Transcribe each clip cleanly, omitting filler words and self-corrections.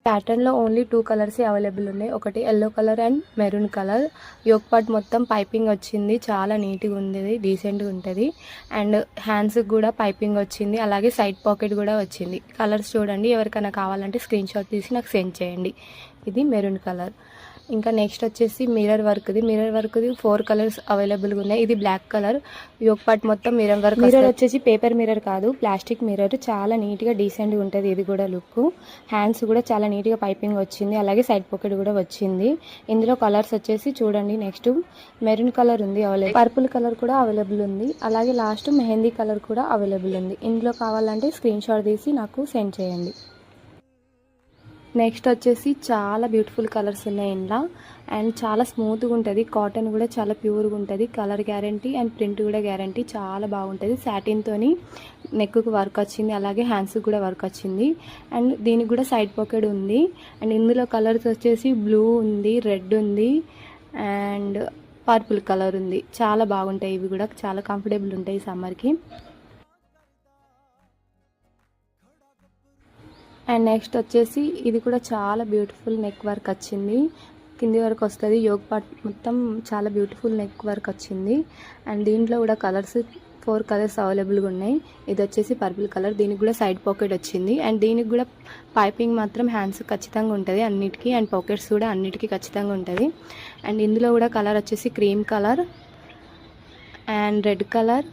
ప్యాటర్న్లో only 2 colours available ఉన్నాయి. ఒకటి yellow colour and maroon colour. Yoke part మొత్తం పైపింగ్ వచ్చింది, చాలా నీట్గా ఉంది, డీసెంట్గా ఉంటుంది. అండ్ హ్యాండ్స్కి కూడా పైపింగ్ వచ్చింది, అలాగే సైడ్ పాకెట్ కూడా వచ్చింది. కలర్స్ చూడండి, ఎవరికైనా కావాలంటే స్క్రీన్ షాట్ తీసి నాకు సెండ్ చేయండి. ఇది మెరూన్ కలర్. ఇంకా నెక్స్ట్ వచ్చేసి మిర్రర్ వర్క్ది 4 కలర్స్ అవైలబుల్గా ఉన్నాయి. ఇది బ్లాక్ కలర్. యోక్ పార్ట్ మొత్తం మిర్రర్ వర్క్. మిర్రర్ వచ్చేసి పేపర్ మిర్రర్ కాదు, ప్లాస్టిక్ మిర్రర్. చాలా నీట్గా డీసెంట్గా ఉంటుంది ఇది కూడా లుక్. హ్యాండ్స్ కూడా చాలా నీట్గా పైపింగ్ వచ్చింది, అలాగే సైడ్ పాకెట్ కూడా వచ్చింది. ఇందులో కలర్స్ వచ్చేసి చూడండి, నెక్స్ట్ మెరూన్ కలర్ ఉంది అవైలబుల్, పర్పుల్ కలర్ కూడా అవైలబుల్ ఉంది, అలాగే లాస్ట్ మెహందీ కలర్ కూడా అవైలబుల్ ఉంది. ఇందులో కావాలంటే స్క్రీన్ షాట్ తీసి నాకు సెండ్ చేయండి. నెక్స్ట్ వచ్చేసి చాలా బ్యూటిఫుల్ కలర్స్ ఉన్నాయి ఇంట్లో. అండ్ చాలా స్మూత్గా ఉంటుంది, కాటన్ కూడా చాలా ప్యూర్గా ఉంటుంది. కలర్ గ్యారంటీ అండ్ ప్రింట్ కూడా గ్యారంటీ, చాలా బాగుంటుంది. సాటిన్తోని నెక్కు వర్క్ వచ్చింది, అలాగే హ్యాండ్స్కి కూడా వర్క్ వచ్చింది. అండ్ దీనికి కూడా సైడ్ పాకెట్ ఉంది. అండ్ ఇందులో కలర్స్ వచ్చేసి బ్లూ ఉంది, రెడ్ ఉంది అండ్ పర్పుల్ కలర్ ఉంది. చాలా బాగుంటాయి, ఇవి కూడా చాలా కంఫర్టబుల్ ఉంటాయి సమ్మర్కి. అండ్ నెక్స్ట్ వచ్చేసి ఇది కూడా చాలా బ్యూటిఫుల్ నెక్ వర్క్ వచ్చింది, కింది వరకు వస్తుంది. యోగ్ పార్ట్ మొత్తం చాలా బ్యూటిఫుల్ నెక్ వర్క్ వచ్చింది. అండ్ దీంట్లో కూడా కలర్స్ 4 కలర్స్ అవైలబుల్గా ఉన్నాయి. ఇది వచ్చేసి పర్పుల్ కలర్, దీనికి కూడా సైడ్ పాకెట్ వచ్చింది. అండ్ దీనికి కూడా పైపింగ్ మాత్రం హ్యాండ్స్ ఖచ్చితంగా ఉంటుంది అన్నిటికీ, అండ్ పాకెట్స్ కూడా అన్నిటికీ ఖచ్చితంగా ఉంటుంది. అండ్ ఇందులో కూడా కలర్ వచ్చేసి cream colour and red colour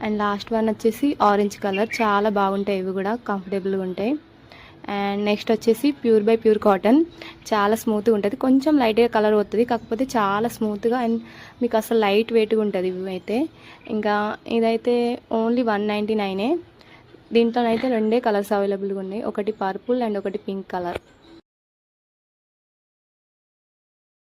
and last one వచ్చేసి ఆరెంజ్ కలర్. చాలా బాగుంటాయి, ఇవి కూడా కంఫర్టబుల్గా ఉంటాయి. అండ్ నెక్స్ట్ వచ్చేసి ప్యూర్ బై ప్యూర్ కాటన్, చాలా స్మూత్గా ఉంటుంది. కొంచెం లైట్గా కలర్ అవుతుంది, కాకపోతే చాలా స్మూత్గా అండ్ మీకు అసలు లైట్ వెయిట్గా ఉంటుంది ఇవి అయితే. ఇంకా ఇదైతే ఓన్లీ 199. దీంట్లోనైతే 2 కలర్స్ అవైలబుల్గా ఉన్నాయి, ఒకటి పర్పుల్ అండ్ ఒకటి పింక్ కలర్.